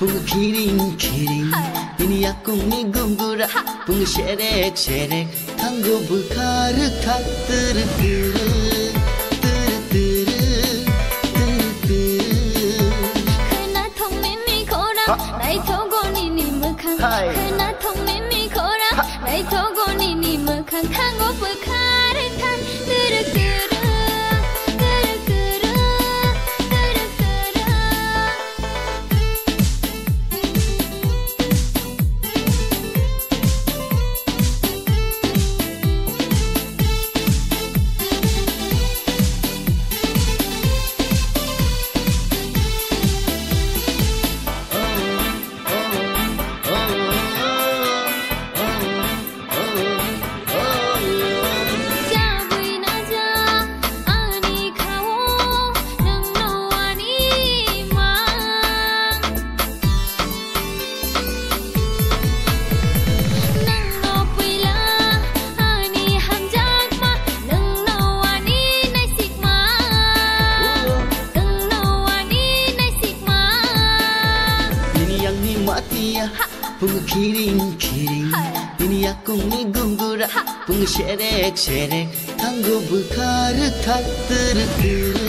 bunga kiring kiring ini aku ni gungura bunga sherek sherek tango bukar tak tergeru kena thong mimi korang nai thogo ni ni mukang kena thong mimi korang nai thogo ni ni mukang tango bukar tak tergeru bunga kiring kiring ini aku ni gungura bunga sherek sherek tango bukar tak tergeru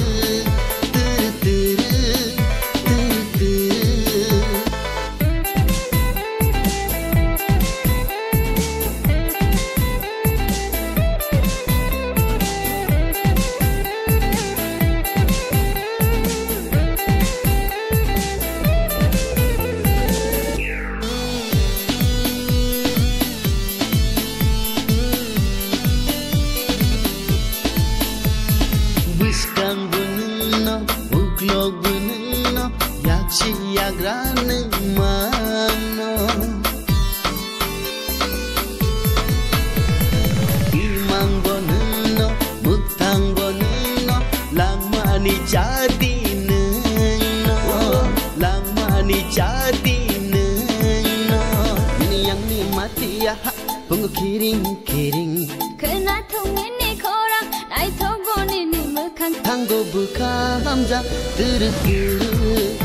Wiskang bunno, uklog bunno, yakshi yagran mano. Imang bunno, mutang bunno, lamani jadi neno, lamani jadi neno. Ini yang ni mati ya, bunga kiring kiring. kena thong mimi korang nai thogo ni ni mukang tango buka hamza tergeru